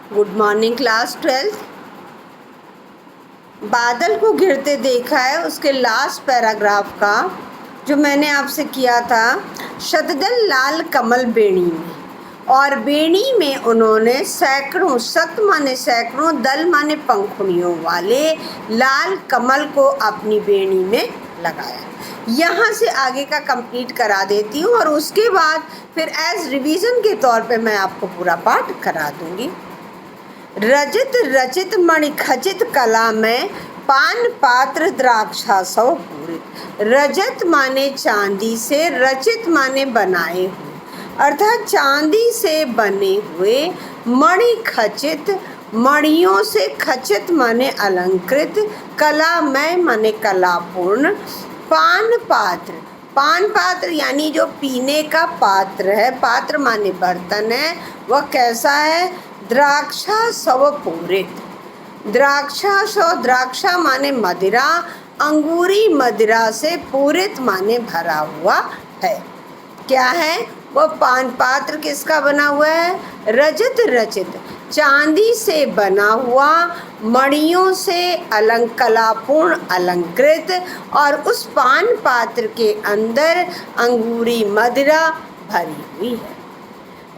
Good morning class 12th। बादल को घिरते देखा है उसके लास्ट पैराग्राफ का जो मैंने आपसे किया था। शतदल लाल कमल बेणी में, और बेणी में उन्होंने सैकड़ों, शत माने सैकड़ों, दल माने पंखुड़ियों वाले लाल कमल को अपनी बेणी में लगाया। यहाँ से आगे का कंप्लीट करा देती हूँ और उसके बाद फिर एज रिवीजन के तौर पे मैं आपको पूरा पाठ करा दूँगी। रजित रचित मणि खचित कला में पान पात्र द्राक्षा सौ पूरित। रजत माने चांदी से, रचित माने बनाए हुए, अर्थात चांदी से बने हुए, मणि खचित मणियों से, खचित माने अलंकृत, कलामय माने कलापूर्ण, पान पात्र, पान पात्र यानी जो पीने का पात्र है, पात्र माने बर्तन है, वह कैसा है? द्राक्षा सव पूरित। द्राक्षा सौ, द्राक्षा माने मदिरा, अंगूरी मदिरा से, पूरित माने भरा हुआ है। क्या है वो? पान पात्र किसका बना हुआ है? रजत रचित, चांदी से बना हुआ, मणियों से कलापूर्ण अलंकृत, और उस पान पात्र के अंदर अंगूरी मदिरा भरी हुई है।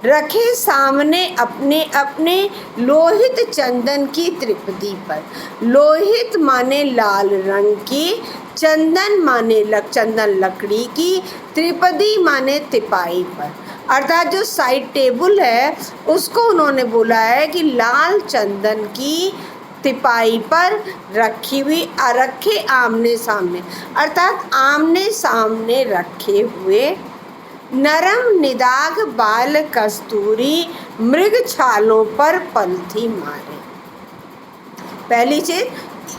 रखे सामने अपने अपने लोहित चंदन की त्रिपदी पर। लोहित माने लाल रंग की, चंदन माने चंदन लकड़ी की, त्रिपदी माने तिपाई पर, अर्थात जो साइड टेबल है उसको उन्होंने बोला है कि लाल चंदन की तिपाई पर रखी हुई, रखे आमने सामने, अर्थात आमने सामने रखे हुए। नरम निदाग बाल कस्तूरी, मृग छालों पर पलथी मारे। पहली चीज,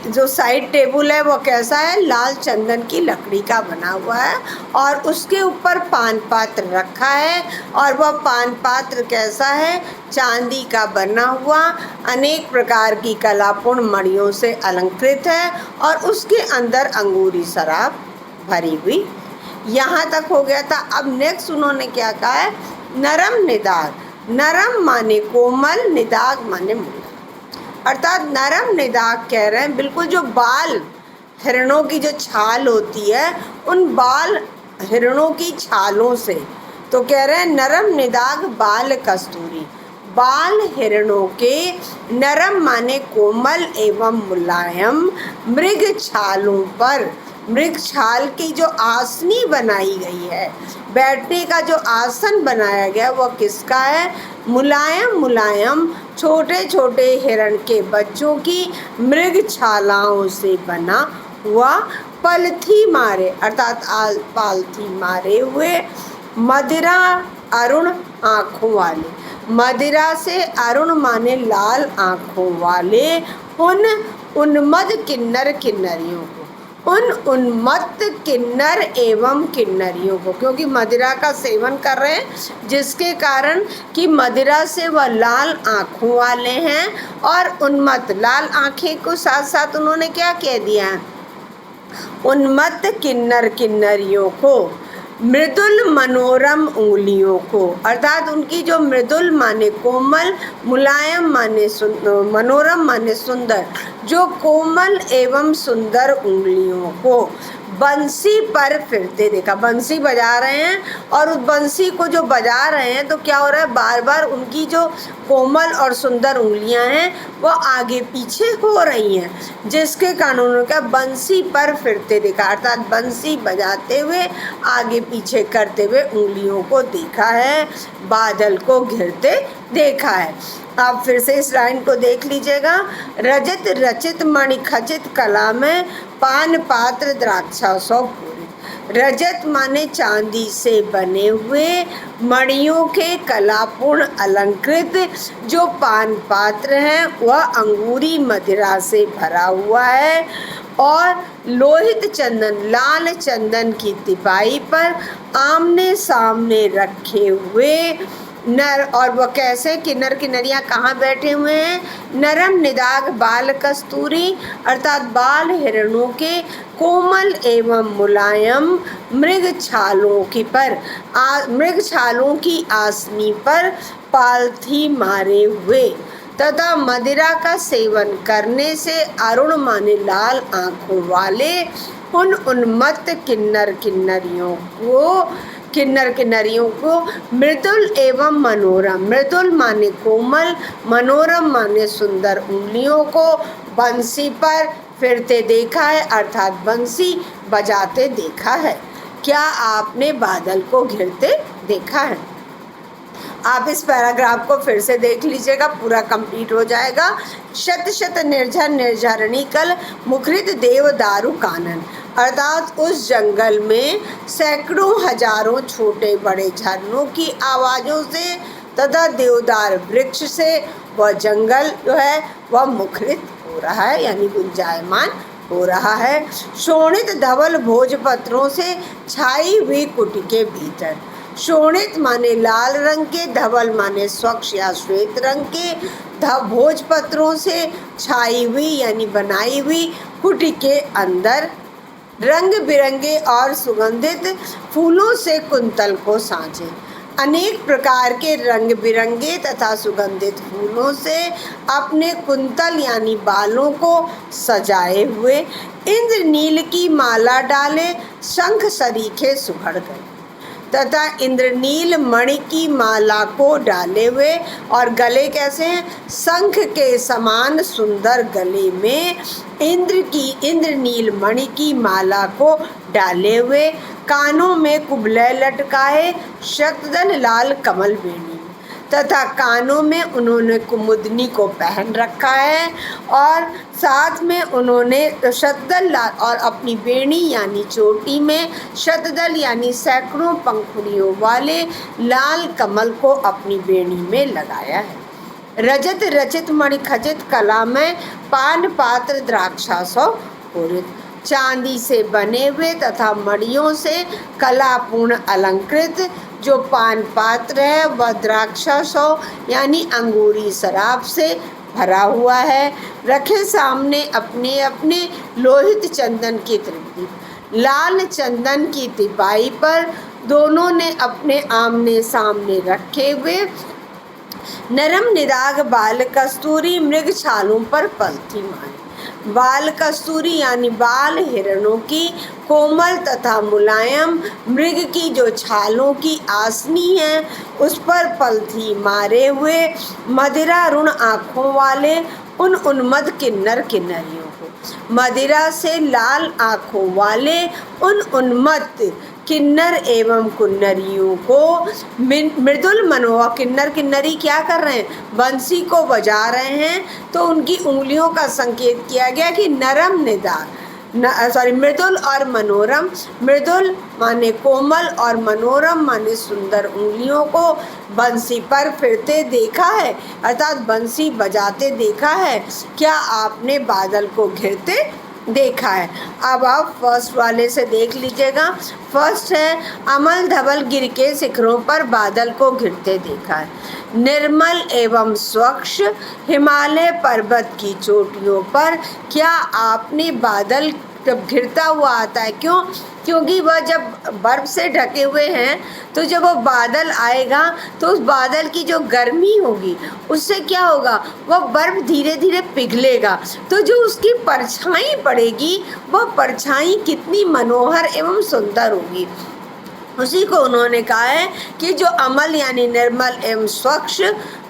जो साइड टेबल है वो कैसा है? लाल चंदन की लकड़ी का बना हुआ है और उसके ऊपर पान पात्र रखा है, और वह पान पात्र कैसा है? चांदी का बना हुआ, अनेक प्रकार की कलापूर्ण मणियों से अलंकृत है, और उसके अंदर अंगूरी शराब भरी हुई। यहाँ तक हो गया था। अब नेक्स्ट उन्होंने क्या कहा है? नरम निदाग, नरम माने कोमल, निदाग माने मुलायम, अर्थात नरम निदाग कह रहे हैं बिल्कुल जो बाल, हिरणों की जो छाल होती है, उन बाल हिरणों की छालों से, तो कह रहे हैं नरम निदाग बाल कस्तूरी, बाल हिरणों के, नरम माने कोमल एवं मुलायम, मृग छालों पर, मृग छाल की जो आसनी बनाई गई है, बैठने का जो आसन बनाया गया वह किसका है? मुलायम मुलायम छोटे छोटे हिरण के बच्चों की मृग छालाओं से बना हुआ, पलथी मारे अर्थात पालथी मारे हुए, मदिरा अरुण आँखों वाले, मदिरा से अरुण माने लाल आँखों वाले, उन उन्मद किन्नर किन्नरियों को, उन उन्मत्त किन्नर एवं किन्नरियों को, क्योंकि मदिरा का सेवन कर रहे हैं जिसके कारण कि मदिरा से वह लाल आँखों वाले हैं, और उन्मत्त, लाल आँखें को साथ साथ उन्होंने क्या कह दिया है? उन्मत्त किन्नर किन्नरियों को, मृदुल मनोरम उंगलियों को, अर्थात उनकी जो मृदुल माने कोमल, मुलायम माने मनोरम माने सुंदर, जो कोमल एवं सुंदर उंगलियों को बंसी पर फिरते देखा। बंसी बजा रहे हैं और उस बंसी को जो बजा रहे हैं तो क्या हो रहा है? बार बार उनकी जो कोमल और सुंदर उंगलियां हैं वो आगे पीछे हो रही हैं, जिसके कारण उन्होंने बंसी पर फिरते देखा, अर्थात बंसी बजाते हुए आगे पीछे करते हुए उंगलियों को देखा है, बादल को घिरते देखा है। आप फिर से इस लाइन को देख लीजिएगा। रजत रचित मणि खचित कला में पान पात्र द्राक्षा सौ पूरित। रजत माने चांदी से बने हुए, मणियों के कलापूर्ण अलंकृत जो पान पात्र हैं वह अंगूरी मदिरा से भरा हुआ है, और लोहित चंदन, लाल चंदन की तिपाई पर आमने सामने रखे हुए नर, और वह कैसे? किन्नर किन्नरियाँ कहाँ बैठे हुए हैं? नरम निदाग बाल कस्तूरी, अर्थात बाल हिरणों के कोमल एवं मुलायम, मृग छालों की पर, मृग छालों की आसनी पर पालथी मारे हुए। तथा मदिरा का सेवन करने से अरुण माने लाल आंखों वाले उन उन्मत्त किन्नर किन्नरियों को मृदुल एवं मनोरम, मृदुल माने कोमल, मनोरम माने सुंदर उंगलियों को बंसी पर फिरते देखा है, अर्थात बंसी बजाते देखा है। क्या आपने बादल को घिरते देखा है? आप इस पैराग्राफ को फिर से देख लीजिएगा, पूरा कंप्लीट हो जाएगा। शत शत निर्झर निर्झरणी कल मुखरित देव दारू कानन, अर्थात उस जंगल में सैकड़ों हजारों छोटे बड़े झरनों की आवाज़ों से तथा देवदार वृक्ष से वह जंगल जो है वह मुखरित हो रहा है, यानी गुंजायमान हो रहा है। शोणित धवल भोजपत्रों से छाई हुई कुटी के भीतर, शोणित माने लाल रंग के, धवल माने स्वच्छ या श्वेत रंग के, भोजपत्रों से छाई हुई यानी बनाई हुई कुटी के अंदर रंग बिरंगे और सुगंधित फूलों से कुंतल को साजे, अनेक प्रकार के रंग बिरंगे तथा सुगंधित फूलों से अपने कुंतल यानी बालों को सजाए हुए इंद्रनील की माला डाले शंख सरीखे सुघड़ गए, तथा इंद्रनील मणि की माला को डाले हुए, और गले कैसे हैं? शंख के समान सुंदर गले में इंद्रनील मणि की माला को डाले हुए, कानों में कुबले लटकाए शतदल लाल कमल बेणी, तथा कानों में उन्होंने कुमुदनी को पहन रखा है, और साथ में उन्होंने शतदल लाल और अपनी बेणी यानी चोटी में शतदल यानी सैकड़ों पंखुड़ियों वाले लाल कमल को अपनी बेणी में लगाया है। रजत रचित मणिखचित कला में पान पात्र द्राक्षासो पूरित, चांदी से बने हुए तथा मणियों से कलापूर्ण अलंकृत जो पान पात्र है वह द्राक्षासो यानी अंगूरी शराब से भरा हुआ है, रखे सामने अपने अपने लोहित चंदन की तृप्ति, लाल चंदन की तिपाई पर दोनों ने अपने आमने सामने रखे हुए नरम निदाग बाल कस्तूरी मृग छालों पर पलथी मारी, बाल कस्तूरी यानी बाल हिरणों की कोमल तथा मुलायम मृग की जो छालों की आसनी है उस पर पलथी मारे हुए मदिरा रुण आँखों वाले उन उन्मद किन्नर किन्नरियों को, मदिरा से लाल आँखों वाले उन उन्मत्त किन्नर एवं कुन्नरियों को मृदुल मनोहर, किन्नर किन्नरी क्या कर रहे हैं? बंसी को बजा रहे हैं, तो उनकी उंगलियों का संकेत किया गया कि नरम निदार मृदुल और मनोरम, मृदुल माने कोमल और मनोरम माने सुंदर उंगलियों को बंसी पर फिरते देखा है, अर्थात बंसी बजाते देखा है। क्या आपने बादल को घिरते देखा है? अब आप फर्स्ट वाले से देख लीजिएगा। फर्स्ट है अमल धवल गिर के शिखरों पर बादल को घिरते देखा है, निर्मल एवं स्वच्छ हिमालय पर्वत की चोटियों पर क्या आपने बादल जब घिरता हुआ आता है, क्योंकि वह जब बर्फ़ से ढके हुए हैं तो जब वो बादल आएगा तो उस बादल की जो गर्मी होगी उससे क्या होगा, वह बर्फ़ धीरे धीरे पिघलेगा, तो जो उसकी परछाई पड़ेगी वह परछाई कितनी मनोहर एवं सुंदर होगी। उसी को उन्होंने कहा है कि जो अमल यानी निर्मल एवं स्वच्छ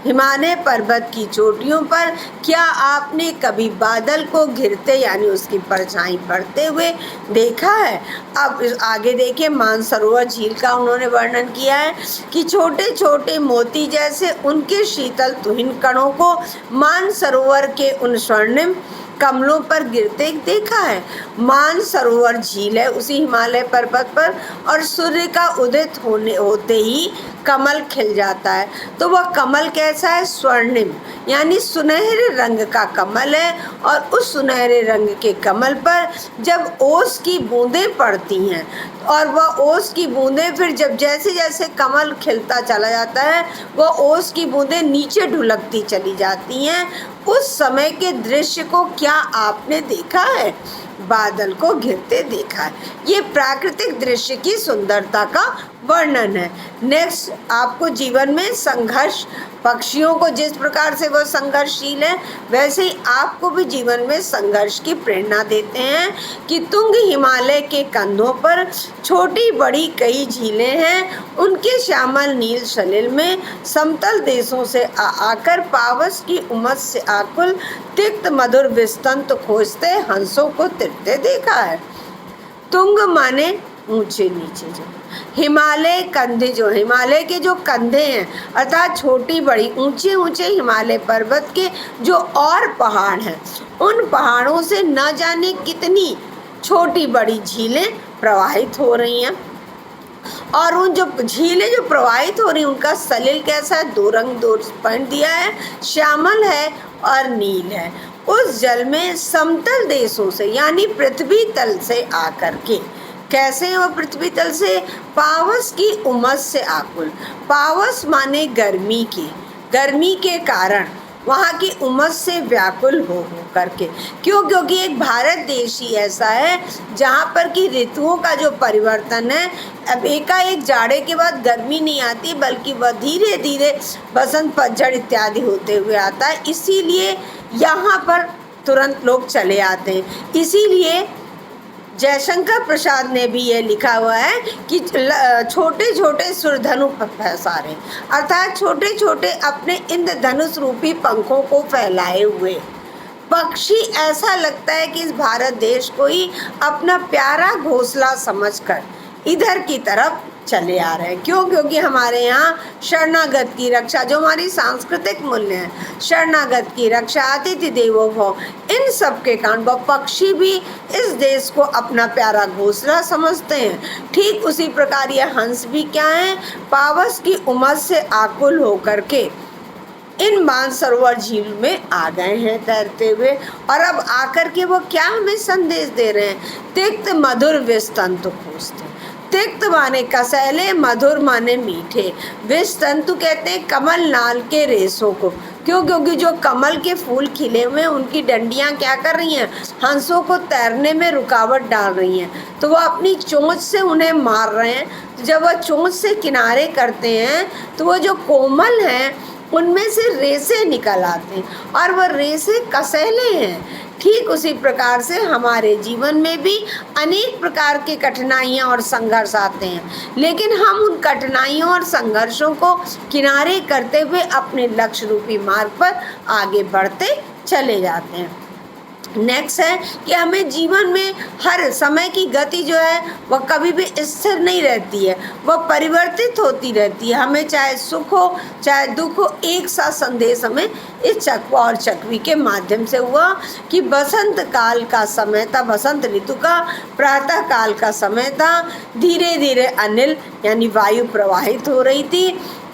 हिमालय पर्वत की चोटियों पर क्या आपने कभी बादल को घिरते यानी उसकी परछाई पड़ते हुए देखा है? अब आगे देखिए, मानसरोवर झील का उन्होंने वर्णन किया है कि छोटे छोटे मोती जैसे उनके शीतल तुहिन कणों को मानसरोवर के उन स्वर्णिम कमलों पर गिरते देखा है। मानसरोवर झील है उसी हिमालय पर्वत पर, और सूर्य का उदित होते ही कमल खिल जाता है, तो वह कमल कैसा है? स्वर्णिम यानी सुनहरे रंग का कमल है, और उस सुनहरे रंग के कमल पर जब ओस की बूंदें पड़ती हैं और वह ओस की बूंदें फिर जब जैसे जैसे कमल खिलता चला जाता है वह ओस की बूंदें नीचे ढुलकती चली जाती हैं, उस समय के दृश्य को क्या आपने देखा है? बादल को घिरते देखा है। ये प्राकृतिक दृश्य की सुंदरता का वर्णन है। नेक्स्ट, आपको जीवन में संघर्ष, पक्षियों को जिस प्रकार से वह संघर्षशील है वैसे ही आपको भी जीवन में संघर्ष की प्रेरणा देते हैं कि तुंग हिमालय के कंधों पर छोटी बड़ी कई झीलें हैं, उनके श्यामल नील सलिल में समतल देशों से आकर पावस की उमस से आकुल तिक्त मधुर विस्तंत खोजते हंसों को तिरते देखा है। तुंग माने ऊंचे नीचे, जो हिमालय कंधे, जो हिमालय के जो कंधे हैं अर्थात छोटी बड़ी ऊंचे ऊंचे हिमालय पर्वत के जो और पहाड़ हैं, उन पहाड़ों से न जाने कितनी छोटी बड़ी झीलें प्रवाहित हो रही हैं और उन जो झीलें जो प्रवाहित हो रही हैं उनका सलिल कैसा है, दो रंग दो पॉइंट दिया है, श्यामल है और नील है। उस जल में समतल देशों से यानी पृथ्वी तल से आकर के, कैसे वो पृथ्वी तल से, पावस की उमस से आकुल, पावस माने गर्मी की, गर्मी के कारण वहाँ की उमस से व्याकुल हो करके, क्योंकि एक भारत देश ही ऐसा है जहाँ पर कि ऋतुओं का जो परिवर्तन है, अब एकाएक जाड़े के बाद गर्मी नहीं आती बल्कि वह धीरे धीरे बसंत पतझड़ इत्यादि होते हुए आता है, इसीलिए यहाँ पर तुरंत लोग चले आते हैं। इसीलिए जयशंकर प्रसाद ने भी ये लिखा हुआ है कि छोटे छोटे सुरधनु फैसारे, अर्थात छोटे छोटे अपने इंद्रधनुष रूपी पंखों को फैलाए हुए पक्षी ऐसा लगता है कि इस भारत देश को ही अपना प्यारा घोंसला समझकर इधर की तरफ चले आ रहे हैं। क्यों? क्योंकि हमारे यहाँ शरणागत की रक्षा, जो हमारी सांस्कृतिक मूल्य है, शरणागत की रक्षा, अतिथि देवो भव, इन सब के कारण वह पक्षी भी इस देश को अपना प्यारा घोंसला समझते हैं। ठीक उसी प्रकार यह हंस भी क्या है, पावस की उमस से आकुल होकर के इन मानसरोवर झील में आ गए हैं तैरते हुए, और अब आकर के वो क्या हमें संदेश दे रहे हैं, तिक्त मधुर विस्तंतु खोजते। तिक्त माने कसैले, मधुर माने मीठे, विस्तंतु कहते हैं कमल नाल के रेशों को। क्यों? क्योंकि जो कमल के फूल खिले हुए हैं उनकी डंडियां क्या कर रही हैं, हंसों को तैरने में रुकावट डाल रही हैं, तो वह अपनी चोंच से उन्हें मार रहे हैं। तो जब वह चोंच से किनारे करते हैं तो वो जो कोमल हैं उनमें से रेसे निकल आते हैं और वह रेसे कसैले हैं। ठीक उसी प्रकार से हमारे जीवन में भी अनेक प्रकार के कठिनाइयाँ और संघर्ष आते हैं, लेकिन हम उन कठिनाइयों और संघर्षों को किनारे करते हुए अपने लक्ष्य रूपी मार्ग पर आगे बढ़ते चले जाते हैं। नेक्स्ट है कि हमें जीवन में हर समय की गति जो है वह कभी भी स्थिर नहीं रहती है, वह परिवर्तित होती रहती है। हमें चाहे सुख हो चाहे दुख हो, एक सा संदेश हमें इस चकवा और चकवी के माध्यम से हुआ कि बसंत काल का समय था, बसंत ऋतु का प्रातः काल का समय था, धीरे धीरे अनिल यानी वायु प्रवाहित हो रही थी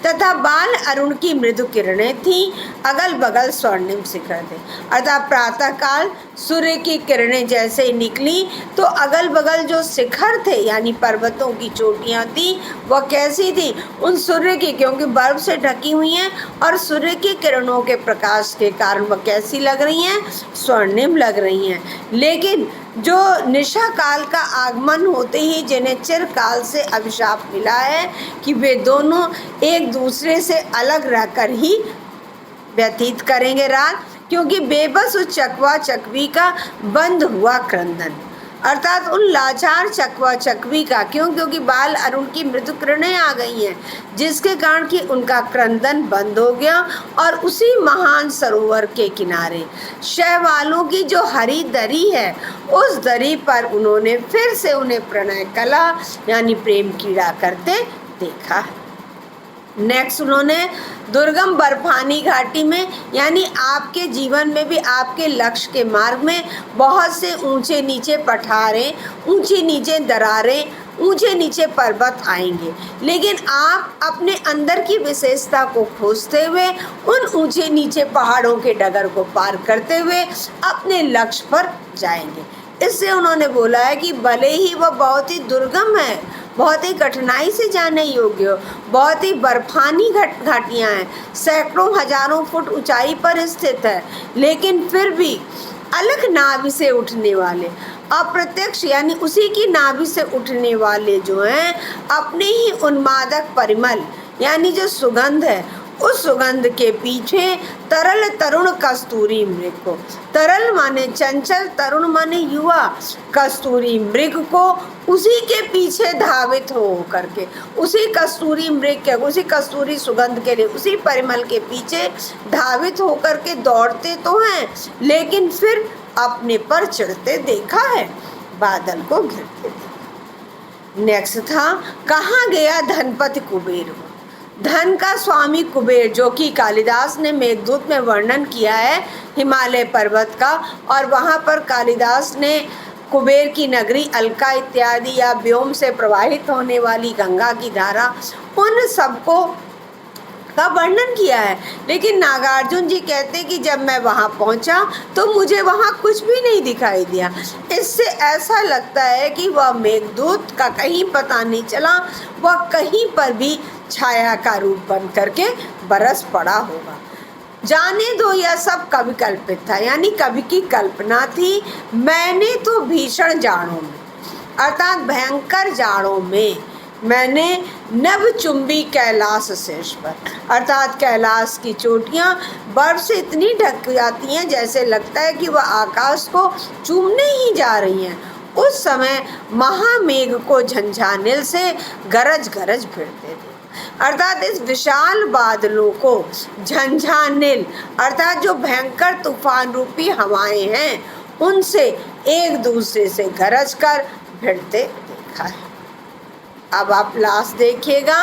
तथा बाल अरुण की मृदु किरणें थीं, अगल बगल स्वर्णिम शिखर थे। अर्थात प्रातः काल सूर्य की किरणें जैसे ही निकली तो अगल बगल जो शिखर थे यानी पर्वतों की चोटियां थी वह कैसी थी, उन सूर्य की, क्योंकि बर्फ से ढकी हुई हैं और सूर्य की किरणों के प्रकाश के कारण वह कैसी लग रही हैं, स्वर्णिम लग रही हैं। लेकिन जो निशा काल का आगमन होते ही जिन्हें चिरकाल से अभिशाप मिला है कि वे दोनों एक दूसरे से अलग रहकर ही व्यतीत करेंगे रात, क्योंकि बेबस उस चकवा चकवी का बंद हुआ क्रंदन, अर्थात उन लाचार चकवा चकवी का, क्योंकि बाल अरुण की मृदु किरणें आ गई हैं जिसके कारण कि उनका क्रंदन बंद हो गया और उसी महान सरोवर के किनारे शैवालों की जो हरी दरी है उस दरी पर उन्होंने फिर से उन्हें प्रणय कला यानी प्रेम कीड़ा करते देखा। नेक्स्ट उन्होंने दुर्गम बर्फानी घाटी में यानी आपके जीवन में भी आपके लक्ष्य के मार्ग में बहुत से ऊंचे नीचे पठारें, ऊंचे नीचे दरारें, ऊंचे नीचे पर्वत आएंगे, लेकिन आप अपने अंदर की विशेषता को खोजते हुए उन ऊंचे नीचे पहाड़ों के डगर को पार करते हुए अपने लक्ष्य पर जाएंगे। इससे उन्होंने बोला है कि भले ही वह बहुत ही दुर्गम है, बहुत ही कठिनाई से जाने योग्य हो, बहुत ही बर्फानी घाटियाँ हैं, सैकड़ों हजारों फुट ऊंचाई पर स्थित है, लेकिन फिर भी अलग नाव से उठने वाले अप्रत्यक्ष यानी उसी की नाभि से उठने वाले जो हैं अपने ही उन्मादक परिमल यानी जो सुगंध है, उस सुगंध के पीछे तरल तरुण कस्तूरी मृग को, तरल माने चंचल, तरुण माने युवा, कस्तूरी मृग को उसी के पीछे धावित हो करके, उसी कस्तूरी मृग के, उसी कस्तूरी सुगंध के लिए, उसी परिमल के पीछे धावित हो करके दौड़ते तो हैं, लेकिन फिर अपने पर चढ़ते देखा है, बादल को घिरते। नेक्स्ट था, कहाँ गया धनपति कुबेर। धन का स्वामी कुबेर, जो कि कालिदास ने मेघदूत में वर्णन किया है हिमालय पर्वत का, और वहाँ पर कालिदास ने कुबेर की नगरी अलका इत्यादि या व्योम से प्रवाहित होने वाली गंगा की धारा, उन सबको का वर्णन किया है। लेकिन नागार्जुन जी कहते कि जब मैं वहाँ पहुँचा तो मुझे वहाँ कुछ भी नहीं दिखाई दिया। इससे ऐसा लगता है कि वह मेघदूत का कहीं पता नहीं चला, वह कहीं पर भी छाया का रूप बन करके बरस पड़ा होगा। जाने दो, यह सब कवि कल्पित था, यानी कवि की कल्पना थी। मैंने तो भीषण जाड़ों में, अर्थात भयंकर जाड़ों में, मैंने नभ चुंबी कैलाश शीर्ष पर, अर्थात कैलाश की चोटियाँ बर्फ से इतनी ढक जाती हैं जैसे लगता है कि वह आकाश को चूमने ही जा रही हैं। उस समय महामेघ को झंझानिल से गरज गरज भिड़ते थे, अर्थात इस विशाल बादलों को झंझानिल अर्थात जो भयंकर तूफान रूपी हवाएं हैं, उनसे एक दूसरे से गरज कर भिड़ते देखा है। अब आप लास्ट देखिएगा,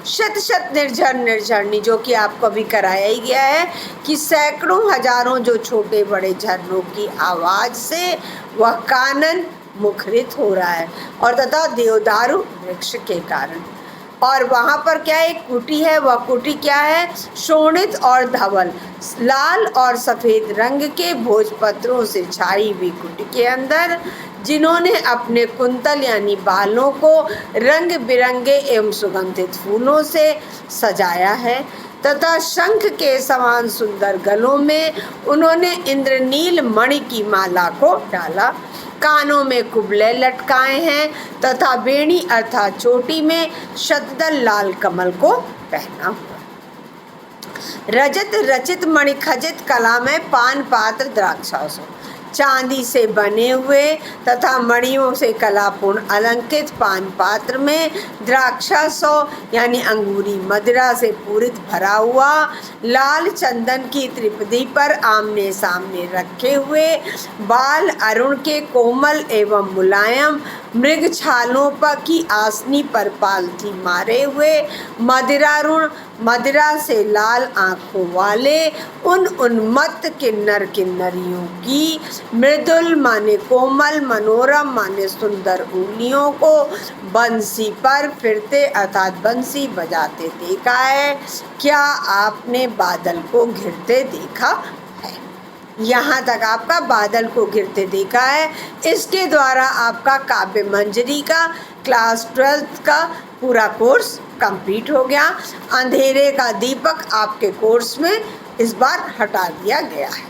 शत शत निर्झर निर्झरनी, जो कि आपको अभी कराया ही गया है कि सैकड़ों हजारों जो छोटे बड़े झरनों की आवाज़ से वह कानन मुखरित हो रहा है, और तथा देवदारू वृक्ष के कारण। और वहाँ पर क्या एक कुटी है, वह कुटी क्या है, शोणित और धवल, लाल और सफ़ेद रंग के भोजपत्रों से छाई हुई कुटी के अंदर जिन्होंने अपने कुंतल यानी बालों को रंग बिरंगे एवं सुगंधित फूलों से सजाया है, तथा शंख के समान सुंदर गलों में उन्होंने इंद्रनील मणि की माला को डाला, कानों में कुबले लटकाए हैं, तथा बेणी अर्थात चोटी में शतदल लाल कमल को पहना हुआ। रजत रचित मणिखचित कला में पान पात्र द्राक्षासु, चांदी से बने हुए तथा मणियों से कलापूर्ण अलंकृत पान पात्र में द्राक्षासौ यानी अंगूरी मदिरा से पूरित भरा हुआ लाल चंदन की त्रिपदी पर आमने सामने रखे हुए बाल अरुण के कोमल एवं मुलायम मृग छालों पर की आसनी पर पालथी मारे हुए मदिरारुण मदिरा से लाल आँखों वाले उन उन्मत्त किन्नर किन्नरियों की मृदुल माने कोमल, मनोरम माने सुंदर उंगलियों को बंसी पर फिरते अर्थात बंसी बजाते देखा है। क्या आपने बादल को घिरते देखा है? यहाँ तक आपका बादल को घिरते देखा है। इसके द्वारा आपका काव्य मंजरी का क्लास 12th का पूरा कोर्स कंप्लीट हो गया। अंधेरे का दीपक आपके कोर्स में इस बार हटा दिया गया है।